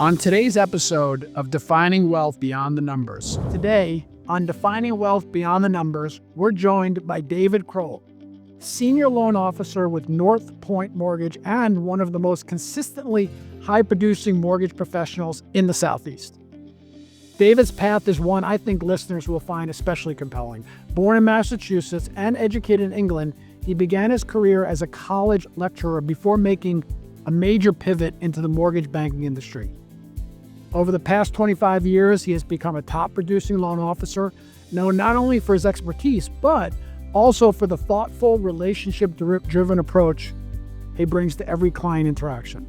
On today's episode of Defining Wealth Beyond the Numbers. Today, on Defining Wealth Beyond the Numbers, we're joined by David Crowell, Senior Loan Officer with North Point Mortgage and one of the most consistently high-producing mortgage professionals in the Southeast. David's path is one I think listeners will find especially compelling. Born in Massachusetts and educated in England, he began his career as a college lecturer before making a major pivot into the mortgage banking industry. Over the past 25 years, he has become a top-producing loan officer, known not only for his expertise, but also for the thoughtful, relationship-driven approach he brings to every client interaction.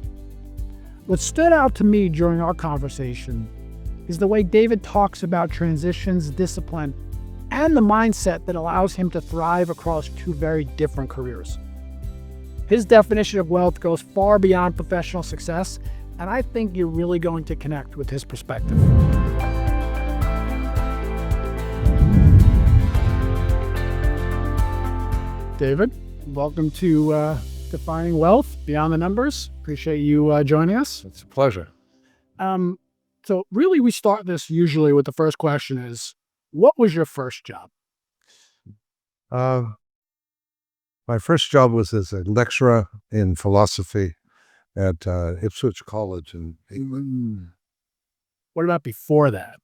What stood out to me during our conversation is the way David talks about transitions, discipline, and the mindset that allows him to thrive across two very different careers. His definition of wealth goes far beyond professional success, and I think you're really going to connect with his perspective. David, welcome to Defining Wealth Beyond the Numbers. Appreciate you joining us. It's a pleasure. So really, we start this usually with the first question is, what was your first job? My first job was as a lecturer in philosophy at Ipswich College in England. What about before that,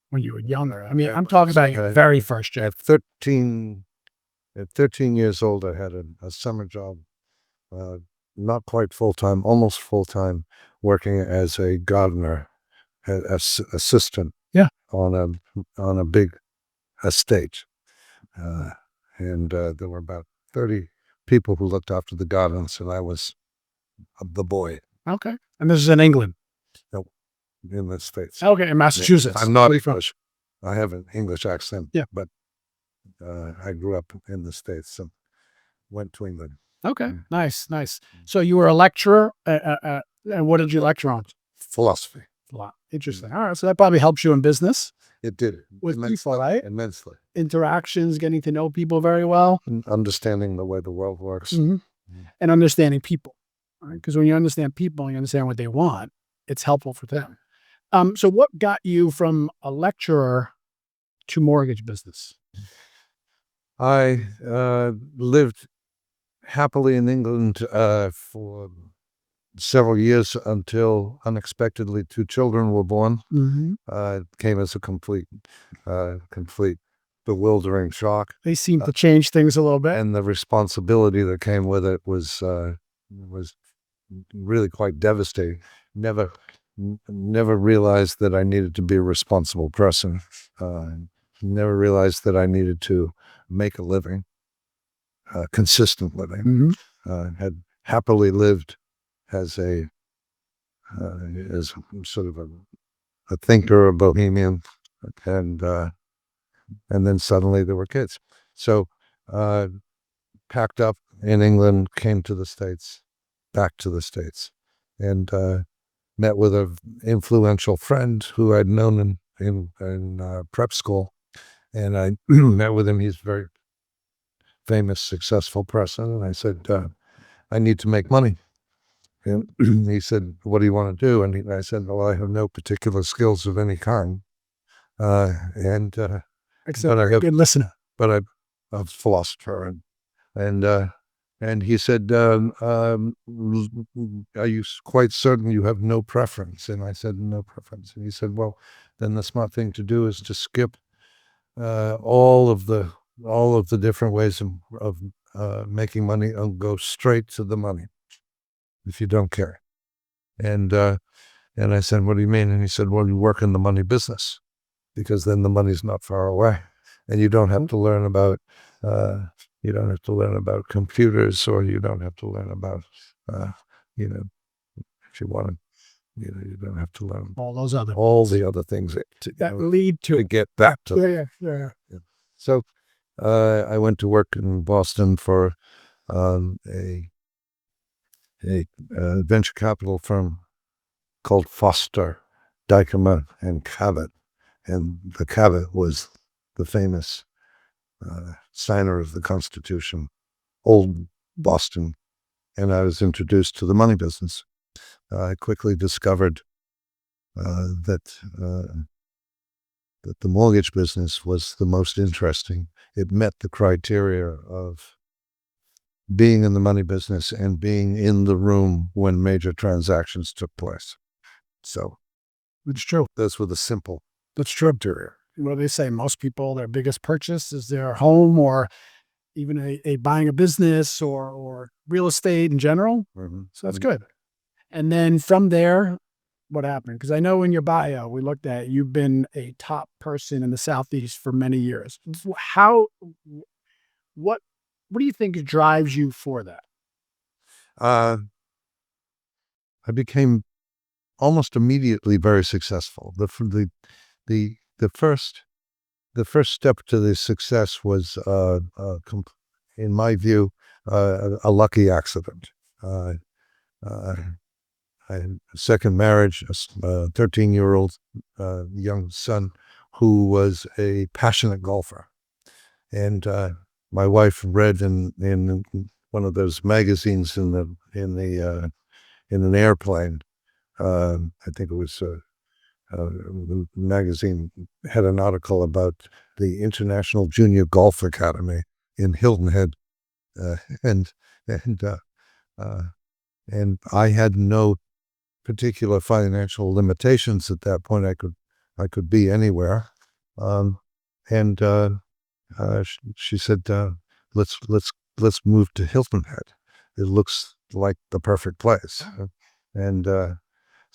when you were younger? I mean, I'm talking about your very first job. At 13 years old, I had a summer job, not quite full-time, almost full-time, working as a gardener, assistant on a big estate. And there were about 30 people who looked after the gardens, and I was the boy. Okay. And this is in England? No, in the States. Okay, in Massachusetts. I'm not English. I have an English accent, yeah, but I grew up in the States, so went to England. Okay, nice. So you were a lecturer, and what did you lecture on? Philosophy. Interesting. All right, so that probably helps you in business. It did. With people, right? Immensely. Interactions, getting to know people very well. Understanding the way the world works. Mm-hmm. And understanding people. Because when you understand people, you understand what they want, it's helpful for them. So what got you from a lecturer to mortgage business? I lived happily in England for several years until unexpectedly 2 children were born. Mm-hmm. It came as a complete bewildering shock. They seem to change things a little bit. And the responsibility that came with it was really quite devastating. Never realized that I needed to be a responsible person. Never realized that I needed to make a living, consistent living. Mm-hmm. Had happily lived as sort of a thinker, a bohemian, and then suddenly there were kids. So packed up in England, came to the States, back to the States, and met with an influential friend who I'd known in prep school, and I met with him. He's a very famous, successful person, and I said, I need to make money. And he said, what do you want to do? And I said, well, I have no particular skills of any kind. Except a good listener. But I'm a philosopher. And he said, are you quite certain you have no preference? And I said, no preference. And he said, well, then the smart thing to do is to skip all of the different ways of making money and go straight to the money, if you don't care. And I said, what do you mean? And he said, well, you work in the money business, because then the money's not far away, and you don't have to learn about computers, or you don't have to learn about if you want to, you don't have to learn all the other things that lead to get back to. Yeah. So I went to work in Boston for a venture capital firm called Foster, Dykema and Cabot. And the Cabot was the famous signer of the Constitution, old Boston. And I was introduced to the money business. I quickly discovered that the mortgage business was the most interesting. It met the criteria of being in the money business and being in the room when major transactions took place. So It's true. those were the simple That's true. criteria. What do they say? Most people, their biggest purchase is their home or even a buying a business or real estate in general. So that's good. And then from there, what happened? Because I know in your bio, we looked at you've been a top person in the Southeast for many years. What do you think drives you for that? I became almost immediately very successful. The first step to the success was, in my view, a lucky accident. I had a second marriage, a 13-year-old young son who was a passionate golfer. And my wife read in one of those magazines in an airplane. I think it was the magazine had an article about the International Junior Golf Academy in Hilton Head, and and and I had no particular financial limitations at that point. I could be anywhere, and she said, let's move to Hilton Head. It looks like the perfect place, and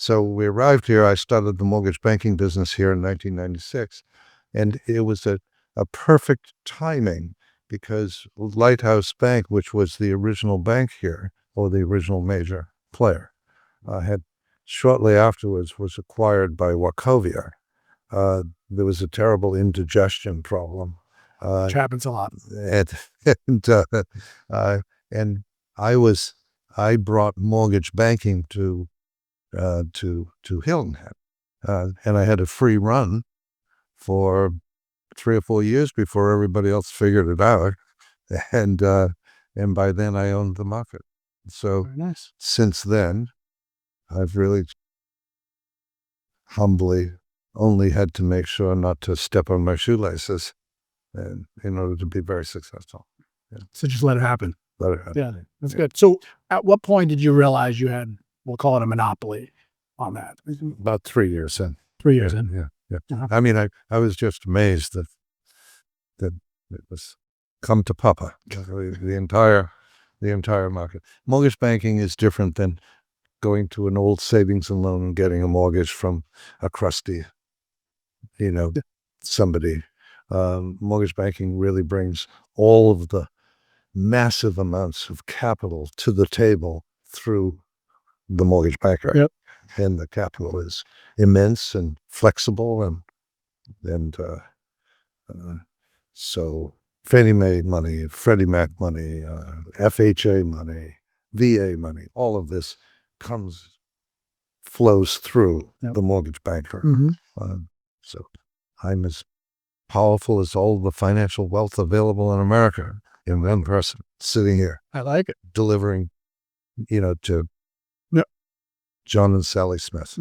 so we arrived here. I started the mortgage banking business here in 1996, and it was a perfect timing because Lighthouse Bank, which was the original bank here, or the original major player, had shortly afterwards was acquired by Wachovia. There was a terrible indigestion problem. Which happens a lot. And and, and I brought mortgage banking to Hilton Head, and I had a free run for 3 or 4 years before everybody else figured it out, and by then I owned the market. So Very nice. since then, I've really humbly only had to make sure not to step on my shoelaces, and in order to be very successful. So just let it happen. Let it happen. Yeah, that's good. So at what point did you realize you had, we'll call it a monopoly on that? About 3 years in. 3 years in. Yeah. Uh-huh. I mean, I was just amazed that it was come to Papa. The entire market. Mortgage banking is different than going to an old savings and loan and getting a mortgage from a crusty, somebody. Mortgage banking really brings all of the massive amounts of capital to the table through the mortgage banker. Yep. And the capital is immense and flexible, and so Fannie Mae money, Freddie Mac money, FHA money, VA money, all of this flows through the mortgage banker. So I'm as powerful as all the financial wealth available in America in one person sitting here. I like it. Delivering, to John and Sally Smith.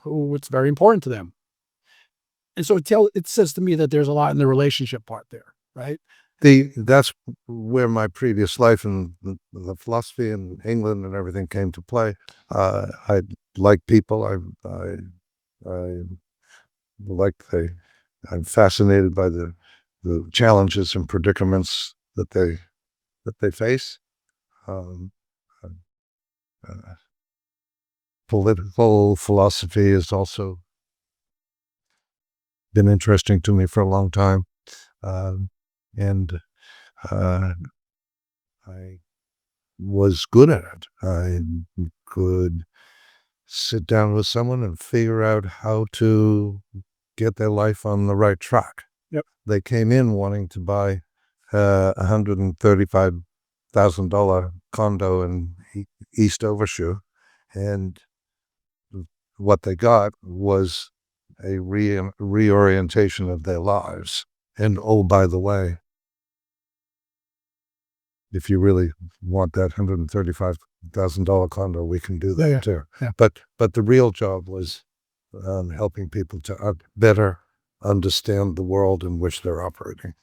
Who it's very important to them. And so it says to me that there's a lot in the relationship part there, right? That's where my previous life and the philosophy in England and everything came to play. I like people. I'm fascinated by the challenges and predicaments that they face. Political philosophy has also been interesting to me for a long time, and I was good at it. I could sit down with someone and figure out how to get their life on the right track. Yep. They came in wanting to buy $135,000 condo in East Overshoe, and what they got was a reorientation of their lives. And oh, by the way, if you really want that $135,000 condo, we can do that too. Yeah. But the real job was helping people to better understand the world in which they're operating.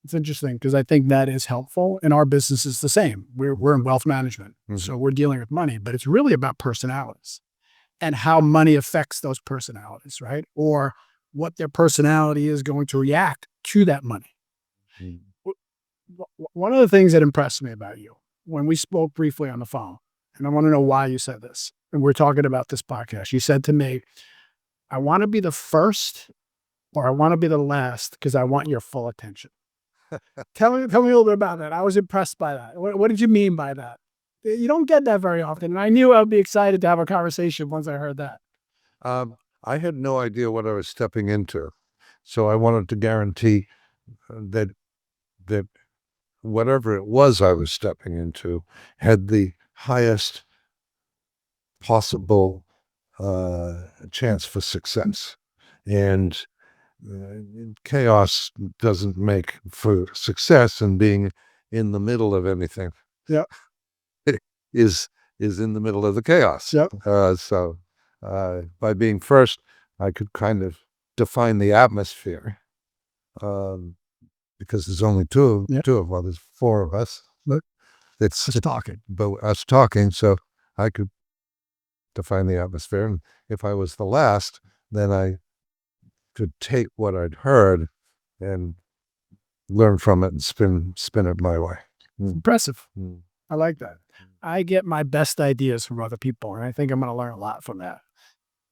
It's interesting because I think that is helpful. And our business is the same. We're in wealth management. So we're dealing with money, but it's really about personalities and how money affects those personalities, right? Or what their personality is going to react to that money. One of the things that impressed me about you when we spoke briefly on the phone, and I want to know why you said this, and we're talking about this podcast, you said to me, I want to be the first or I want to be the last because I want your full attention. Tell me a little bit about that. I was impressed by that. What did you mean by that? You don't get that very often. And I knew I'd be excited to have a conversation once I heard that. I had no idea what I was stepping into. So I wanted to guarantee that whatever it was I was stepping into had the highest possible chance for success. And chaos doesn't make for success, and being in the middle of anything Yep. is in the middle of the chaos. Yep. So by being first, I could kind of define the atmosphere, because there's only two of well, there's four of us. Look, it's Just talking. but us talking, so I could define the atmosphere. And if I was the last, then I could take what I'd heard and learn from it and spin it my way. Impressive. I like that. I get my best ideas from other people, and I think I'm going to learn a lot from that.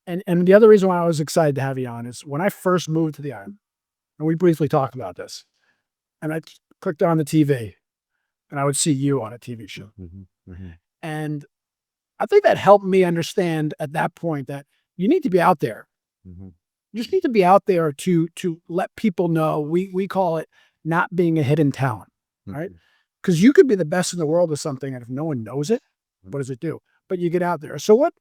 And the other reason why I was excited to have you on is when I first moved to the island, and we briefly talked about this, and I clicked on the TV, and I would see you on a TV show. And I think that helped me understand at that point that you need to be out there. You just need to be out there to let people know. We call it not being a hidden talent, right? Because you could be the best in the world at something, and if no one knows it, what does it do? But you get out there. So what,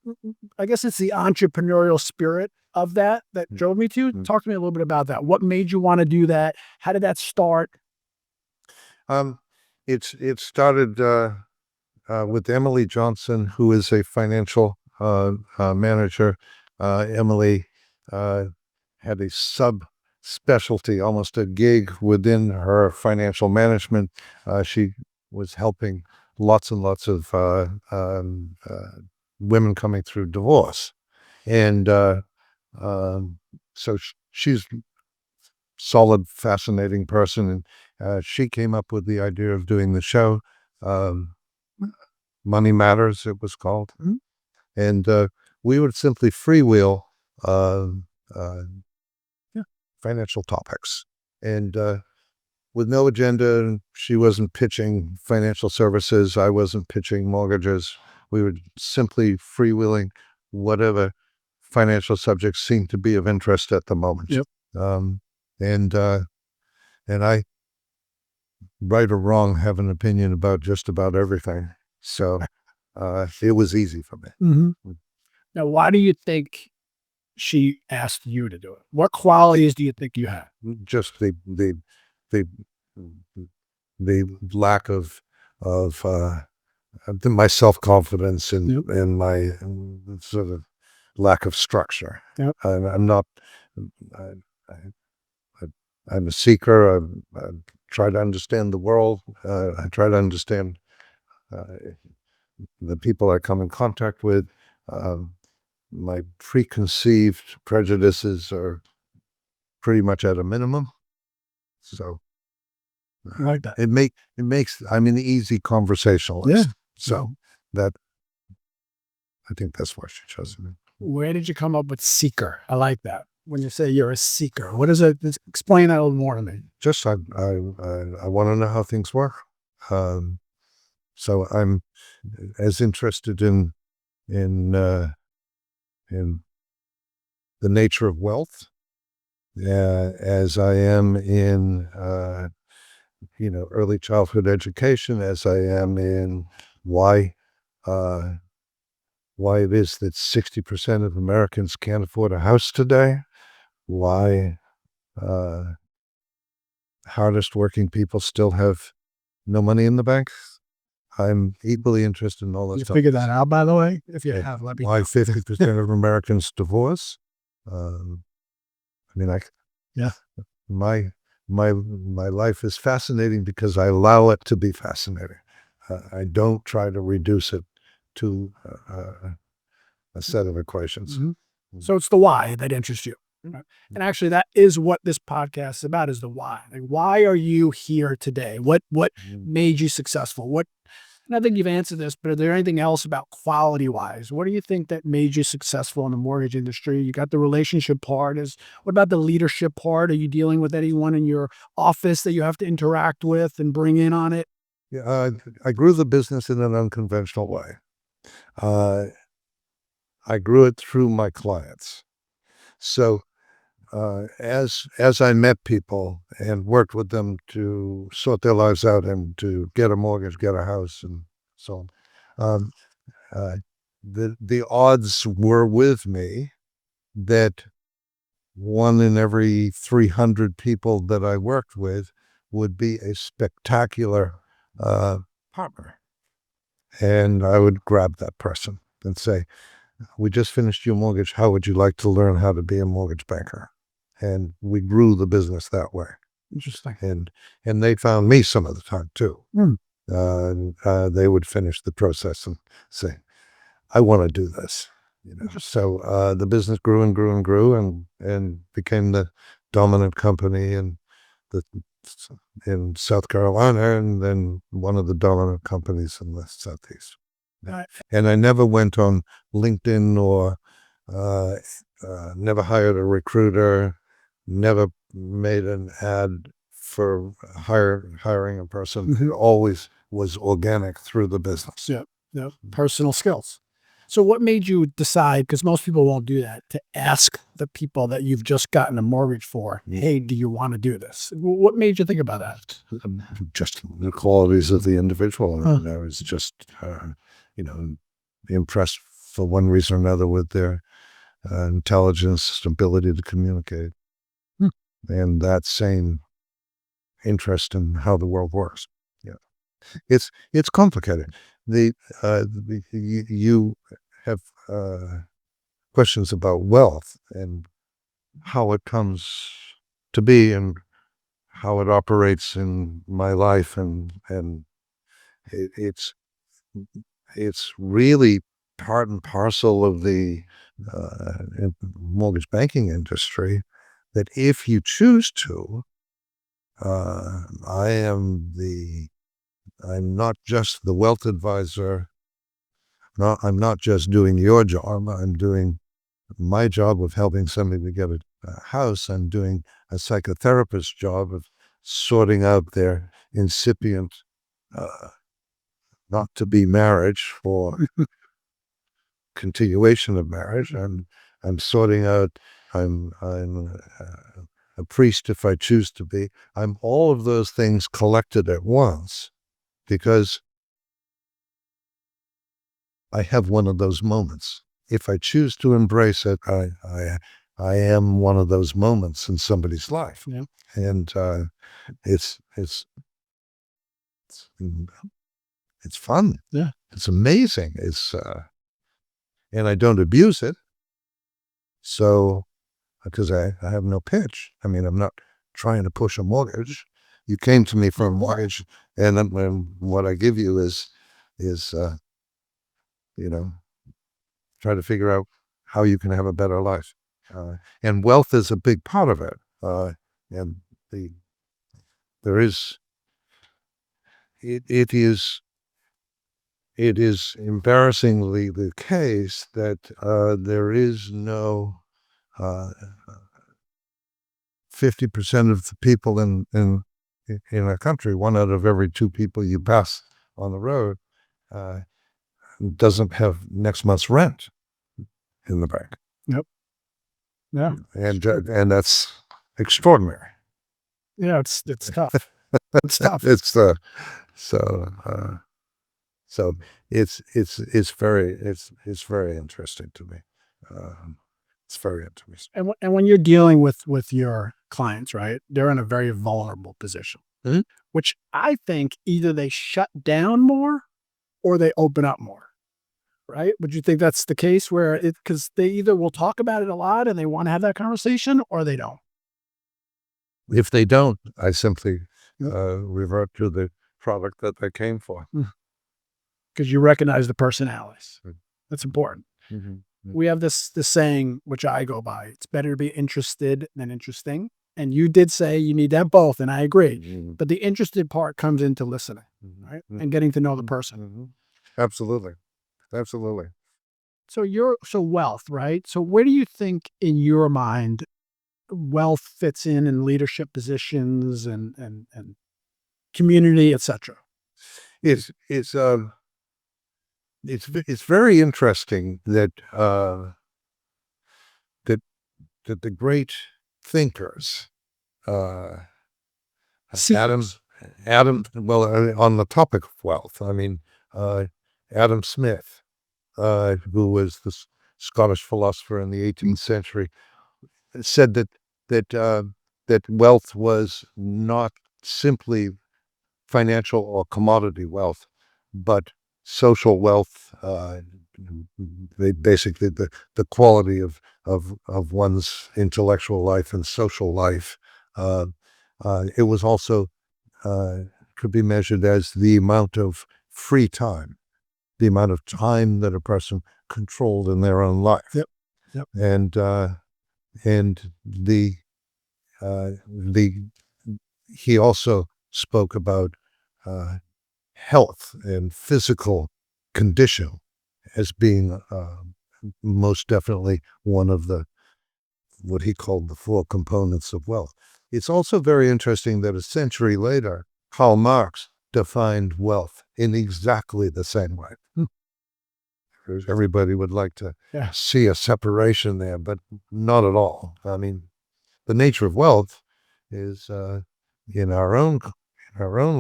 I guess it's the entrepreneurial spirit of that drove me to. Talk to me a little bit about that. What made you want to do that? How did that start? It started with Emily Johnson, who is a financial manager. Emily had a specialty, almost a gig within her financial management. She was helping lots and lots of women coming through divorce. And so she's a solid, fascinating person. And she came up with the idea of doing the show. Money Matters, it was called. And we would simply freewheel financial topics. And with no agenda, she wasn't pitching financial services. I wasn't pitching mortgages. We were simply freewheeling whatever financial subjects seemed to be of interest at the moment. And I, right or wrong, have an opinion about just about everything. So it was easy for me. Now, why do you think she asked you to do it? What qualities do you think you had? Just the lack of my self-confidence and my sort of lack of structure. I'm not. I'm a seeker. I try to understand the world. I try to understand the people I come in contact with. My preconceived prejudices are pretty much at a minimum. So I like that. it makes I'm an easy conversationalist. So that, I think that's why she chose me. Where did you come up with seeker? I like that. When you say you're a seeker, what is it? Explain that a little more to me. Just I want to know how things work. So I'm as interested in the nature of wealth as I am in early childhood education, as I am in why it is that 60% of Americans can't afford a house today, why hardest working people still have no money in the bank, I'm equally interested in all those You topics. figured that out, by the way? If you Yeah. have, let me Why know. 50% of Americans divorce? I mean, Yeah. my life is fascinating because I allow it to be fascinating. I don't try to reduce it to a set of equations. Mhm. So it's the why that interests you. And actually, that is what this podcast is about, is the why. Like, why are you here today? What made you successful? And I think you've answered this, but is there anything else about quality-wise? What do you think that made you successful in the mortgage industry? You got the relationship part. What about the leadership part? Are you dealing with anyone in your office that you have to interact with and bring in on it? Yeah, I grew the business in an unconventional way. I grew it through my clients. So as I met people and worked with them to sort their lives out and to get a mortgage, get a house, and so on, uh, the odds were with me that one in every 300 people that I worked with would be a spectacular partner, and I would grab that person and say, "We just finished your mortgage. How would you like to learn how to be a mortgage banker?" And we grew the business that way. Interesting. And they found me some of the time too. Hmm. They would finish the process and say, "I want to do this." So the business grew and grew and grew and became the dominant company the in South Carolina, and then one of the dominant companies in the Southeast. Uh, And I never went on LinkedIn or uh, never hired a recruiter, never made an ad for hiring a person. It always was organic through the business. Yeah. Yeah. Personal skills. So what made you decide, because most people won't do that, to ask the people that you've just gotten a mortgage for, hey, do you want to do this? What made you think about that? Just the qualities of the individual. Huh. And I was just, impressed for one reason or another with their intelligence, ability to communicate, Hmm. and that same interest in how the world works. Yeah, it's complicated. You have questions about wealth and how it comes to be and how it operates in my life, and it, it's really part and parcel of the mortgage banking industry that if you choose to, I'm not just the wealth advisor. I'm not just doing your job. I'm doing my job of helping somebody to get a house. I'm doing a psychotherapist's job of sorting out their incipient, not to be marriage for continuation of marriage. I'm sorting out. I'm a priest if I choose to be. I'm all of those things collected at once because I have one of those moments. If I choose to embrace it, I am one of those moments in somebody's life. Yeah. And it's it's fun. Yeah. It's amazing. And I don't abuse it. So because I have no pitch. I mean, I'm not trying to push a mortgage. You came to me for a mortgage, and then what I give you is try to figure out how you can have a better life. And wealth is a big part of it. And the there is it is embarrassingly the case that there is no 50% of the people in a country, one out of every two people you pass on the road, uh, doesn't have next month's rent in the bank. Yep. Yeah. And that's extraordinary. Yeah. It's tough. It's tough. It's so so it's very interesting to me. It's very interesting. And when you're dealing with your clients, right, they're in a very vulnerable position, Mhm. which I think either they shut down more or they open up more, right? Would you think that's the case where because they either will talk about it a lot and they want to have that conversation or they don't? If they don't, I simply Yep. revert to the product that they came for. Because you recognize the personalities. Mm. That's important. Mm-hmm. We have this saying, which I go by, it's better to be interested than interesting. And you did say you need to have both, and I agree. Mm-hmm. But the interested part comes into listening, right? And getting to know the person. Mm-hmm. Absolutely. Absolutely. So wealth, right? So where do you think in your mind wealth fits in leadership positions and community, etc.? It's very interesting that that that the great thinkers, uh, Adam, Seekers. well, on the topic of wealth, I mean, Adam Smith, who was the Scottish philosopher in the 18th century, said that wealth was not simply financial or commodity wealth, but social wealth. Basically the quality of one's intellectual life and social life. It was also could be measured as the amount of free time, the amount of time that a person controlled in their own life. Yep. Yep. And the he also spoke about health and physical condition as being most definitely one of the what he called the four components of wealth. It's also very interesting that a century later, Karl Marx defined wealth in exactly the same way. Everybody would like to see a separation there, but not at all. I mean, the nature of wealth is in our own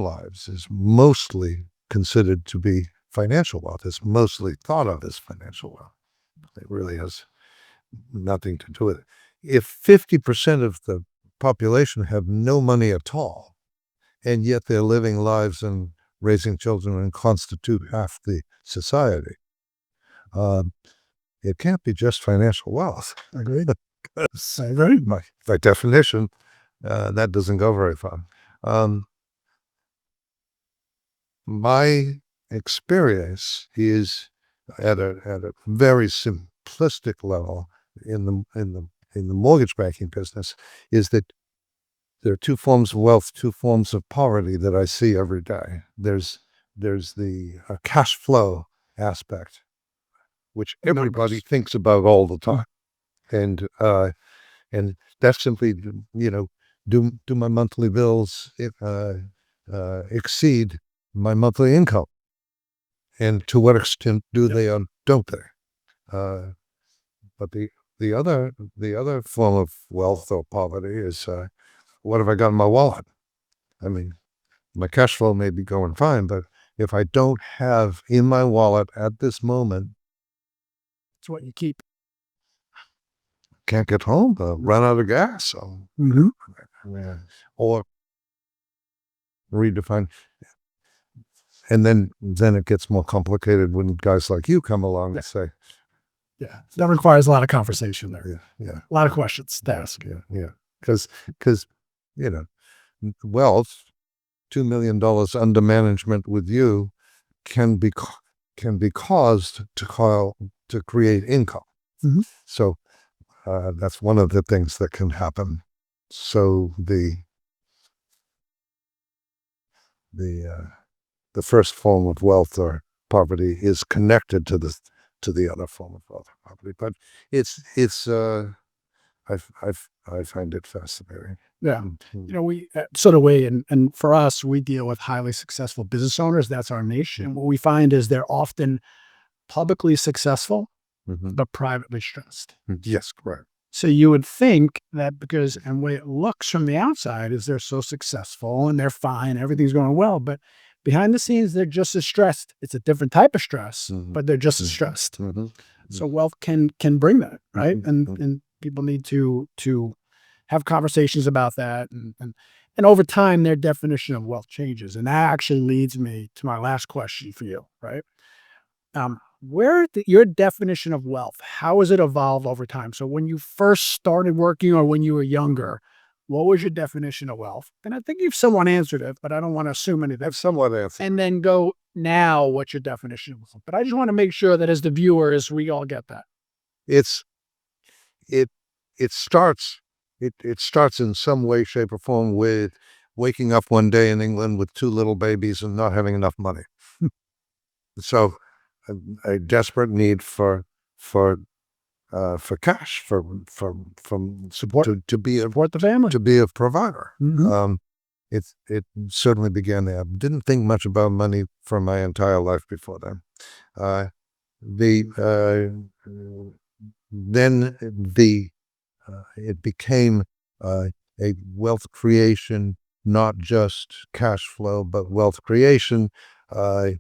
lives is mostly considered to be financial wealth. It's mostly thought of as financial wealth. It really has nothing to do with it. If 50% of the population have no money at all, and yet they're living lives and raising children and constitute half the society, it can't be just financial wealth. Agreed. By definition, that doesn't go very far. My experience is at a very simplistic level in the mortgage banking business is that there are two forms of wealth, two forms of poverty that I see every day. There's the cash flow aspect, which everybody thinks about all the time, and that's simply do my monthly bills exceed my monthly income, and to what extent do they or don't they? But the other form of wealth or poverty is what have I got in my wallet? I mean, my cash flow may be going fine, but if I don't have in my wallet at this moment, It's what you keep. can't get home, run out of gas, so, or redefine. And then it gets more complicated when guys like you come along and say, that requires a lot of conversation there. Yeah. A lot of questions to ask. Yeah. Because wealth, $2 million under management with you can be caused to create income. Mhm. So that's one of the things that can happen. So the first form of wealth or poverty is connected to the other form of wealth or poverty. But I find it fascinating. Yeah. We sort of way, and for us, we deal with highly successful business owners. That's our niche. And what we find is they're often publicly successful, but privately stressed. Yes, correct. So you would think that because, and the way it looks from the outside is they're so successful and they're fine, everything's going well, but behind the scenes, they're just as stressed. It's a different type of stress, but they're just as stressed. So wealth can bring that, right? And people need to have conversations about that. And over time, their definition of wealth changes. And that actually leads me to my last question for you, right? Your definition of wealth, how has it evolved over time? So when you first started working or when you were younger, what was your definition of wealth? And I think you've somewhat answered it, but I don't want to assume anything. I've somewhat answered. And then go now, what's your definition of wealth? But I just want to make sure that as the viewers, we all get that. It's it it starts it starts in some way, shape, or form with waking up one day in England with two little babies and not having enough money. So a desperate need for cash from Support to be a support the family. to be a provider. Mhm. It certainly began there. Didn't think much about money for my entire life before then. Uh, the then it became a wealth creation, not just cash flow, but wealth creation. Uh,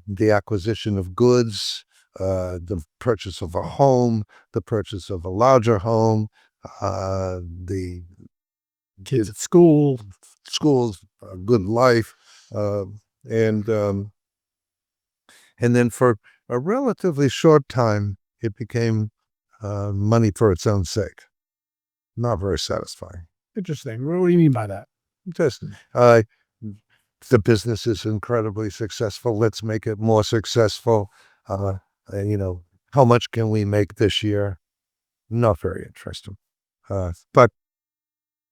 the acquisition of goods, the purchase of a home, the purchase of a larger home, the Kids at school. schools, a good life, uh, and um, and then for a relatively short time, it became money for its own sake. Not very satisfying. Interesting. What do you mean by that? Just uh, the business is incredibly successful. Let's make it more successful. And, how much can we make this year? Not very interesting, but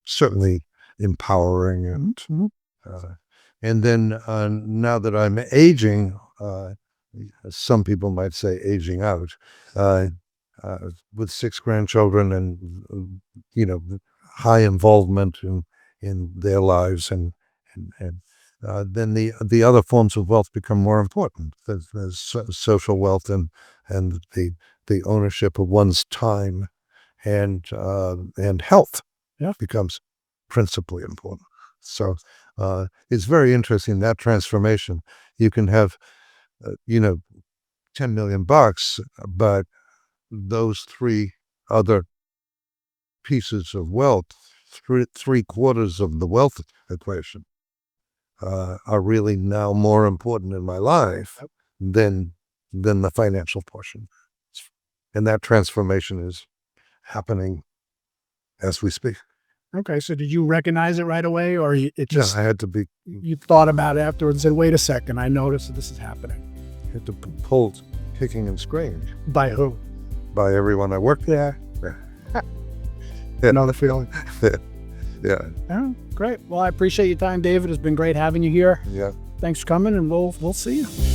certainly empowering. Mhm. Uh, and then now that I'm aging, some people might say aging out, uh, with 6 grandchildren and high involvement in their lives, and then the other forms of wealth become more important. There's social wealth and the ownership of one's time and health Yeah. becomes principally important. So it's very interesting, that transformation. You can have 10 million bucks, but those three other pieces of wealth, three quarters of the wealth equation, are really now more important in my life than the financial portion. And that transformation is happening as we speak. Okay. So did you recognize it right away, or it Yeah, just I had to be you thought about it afterwards and said, "Wait a second, I noticed that this is happening." had to be pulled, kicking and screaming By who? by everyone I worked with. Yeah. Yeah. Another feeling. Yeah, Oh, great. Well, I appreciate your time, David. It's been great having you here. yeah. Thanks for coming, and we'll see you.